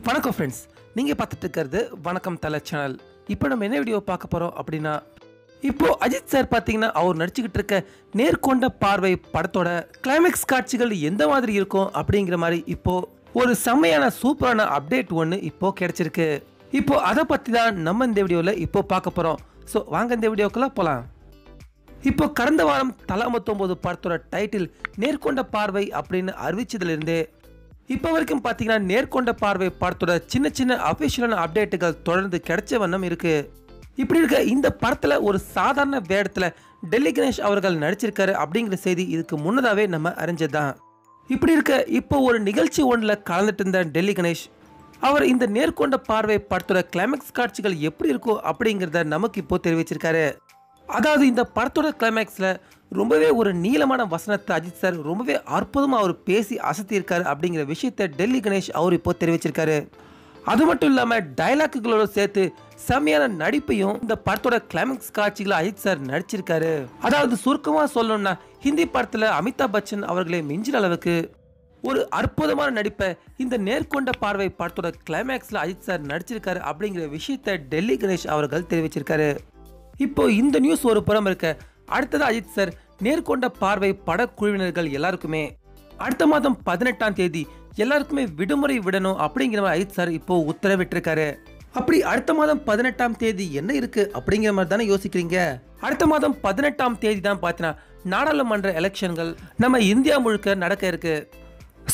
வணக்கம் ஃப்ரெண்ட்ஸ், நீங்கள் பார்த்துட்டு இருக்கிறது வணக்கம் தலை சேனல். இப்போ நம்ம என்ன வீடியோ பார்க்க போகிறோம் அப்படின்னா, இப்போ அஜித் சார் பார்த்தீங்கன்னா அவர் நடிச்சுக்கிட்டு இருக்க நேர்கொண்ட பார்வை படத்தோட கிளைமேக்ஸ் காட்சிகள் எந்த மாதிரி இருக்கும் அப்படிங்கிற மாதிரி இப்போ ஒரு செம்மையான சூப்பரான அப்டேட் ஒன்று இப்போ கிடைச்சிருக்கு. இப்போ அதை பற்றி தான் நம்ம இந்த வீடியோவில் இப்போ பார்க்க போகிறோம். ஸோ வாங்க இந்த வீடியோக்குள்ள போகலாம். இப்போ கடந்த வாரம் தலா 19 படத்தோட டைட்டில் நேர்கொண்ட பார்வை அப்படின்னு அறிவிச்சதுலேருந்தே இப்போ வரைக்கும் பார்த்தீங்கன்னா நேர்கொண்ட பார்வை படத்தோட சின்ன சின்ன அஃபிஷியலான அப்டேட்டுகள் தொடர்ந்து கிடைச்ச வண்ணம் இருக்கு. இப்படி இருக்க இந்த படத்தில் ஒரு சாதாரண வேடத்தில் டெல்லி கணேஷ் அவர்கள் நடிச்சிருக்காரு அப்படிங்கிற செய்தி இதுக்கு முன்னதாகவே நம்ம அறிஞ்சதுதான். இப்படி இருக்க இப்போ ஒரு நிகழ்ச்சி ஒன்றில் கலந்துட்டு இருந்த டெல்லி கணேஷ் அவர் இந்த நேர்கொண்ட பார்வை படத்தோட கிளைமேக்ஸ் காட்சிகள் எப்படி இருக்கும் அப்படிங்கிறத நமக்கு இப்போ தெரிவிச்சிருக்காரு. அதாவது இந்த படத்தோட கிளைமேக்ஸில் ரொம்பவே ஒரு நீளமான வசனத்தை அஜித் சார் ரொம்பவே அற்புதமாக அவர் பேசி அசத்தியிருக்காரு அப்படிங்கிற விஷயத்தை டெல்லி கணேஷ் அவர் இப்போ தெரிவிச்சிருக்காரு. அது மட்டும் இல்லாமல் டைலாக்குகளோட சேர்த்து செம்மையான நடிப்பையும் இந்த படத்தோட கிளைமேக்ஸ் காட்சிகளை அஜித் சார் நடிச்சிருக்காரு. அதாவது சுருக்கமாக சொல்லணும்னா ஹிந்தி படத்தில் அமிதாப் பச்சன் அவர்களை மிஞ்சிற அளவுக்கு ஒரு அற்புதமான நடிப்பை இந்த நேர்கொண்ட பார்வை படத்தோட கிளைமேக்ஸில் அஜித் சார் நடிச்சிருக்காரு அப்படிங்கிற விஷயத்தை டெல்லி கணேஷ் அவர்கள் தெரிவிச்சிருக்காரு. இப்போ இந்த நியூஸ் ஒரு புறம் இருக்க, அடுத்தது அஜித் சார் நேர்கொண்ட பார்வை படக்குழுவினர்கள் எல்லாருக்குமே அடுத்த மாதம் 18ஆம் தேதி எல்லாருக்குமே விடுமுறை விடணும் அப்படிங்கிற மாதிரி அஜித் சார் இப்போ உத்தரவிட்டிருக்காரு. அப்படி அடுத்த மாதம் 18ஆம் தேதி என்ன இருக்கு அப்படிங்கிற மாதிரி தானே யோசிக்கிறீங்க. அடுத்த மாதம் 18ஆம் தேதி தான் பார்த்தீங்கன்னா நாடாளுமன்ற எலெக்ஷன்கள் நம்ம இந்தியா முழுக்க நடக்க இருக்கு.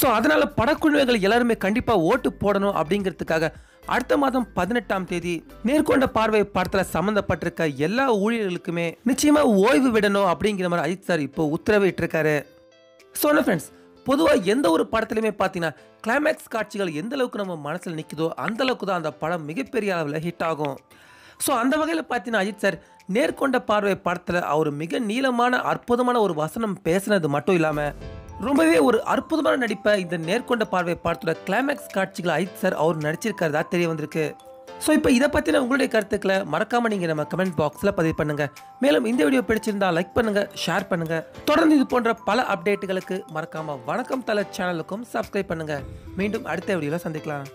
ஸோ அதனால படக்குழுவினர்கள் எல்லாருமே கண்டிப்பாக ஓட்டு போடணும் அப்படிங்கிறதுக்காக அடுத்த மாதம் 18ஆம் தேதி நேர்கொண்ட பார்வை படத்தில் சம்மந்தப்பட்டிருக்க எல்லா ஊழியர்களுக்குமே நிச்சயமா ஓய்வு விடணும் அப்படிங்கிற மாதிரி அஜித் சார் இப்போ உத்தரவிட்டிருக்காரு. ஸோ ஃப்ரெண்ட்ஸ், பொதுவாக எந்த ஒரு படத்துலையுமே பார்த்தீங்கன்னா கிளைமேக்ஸ் காட்சிகள் எந்த அளவுக்கு நம்ம மனசில் நிற்குதோ அந்த அளவுக்கு தான் அந்த படம் மிகப்பெரிய அளவில் ஹிட் ஆகும். ஸோ அந்த வகையில் பார்த்தீங்கன்னா அஜித் சார் நேர்கொண்ட பார்வை படத்தில் அவர் மிக நீளமான அற்புதமான ஒரு வசனம் பேசினது மட்டும் இல்லாமல் ரொம்பவே ஒரு அற்புதமான நடிப்பை இந்த நேர்கொண்ட பார்வை படத்தோட கிளைமேக்ஸ் காட்சிகளை அஜித் சார் அவர் நடிச்சிருக்கிறதா தெரிய வந்திருக்கு. ஸோ இப்போ இதை பற்றின உங்களுடைய கருத்துக்களை மறக்காமல் நீங்கள் நம்ம கமெண்ட் பாக்ஸில் பதிவு பண்ணுங்கள். மேலும் இந்த வீடியோ பிடிச்சிருந்தா லைக் பண்ணுங்கள், ஷேர் பண்ணுங்கள். தொடர்ந்து இது போன்ற பல அப்டேட்டுகளுக்கு மறக்காமல் வணக்கம் தலை சேனலுக்கும் சப்ஸ்கிரைப் பண்ணுங்கள். மீண்டும் அடுத்த வீடியோவில் சந்திக்கலாம்.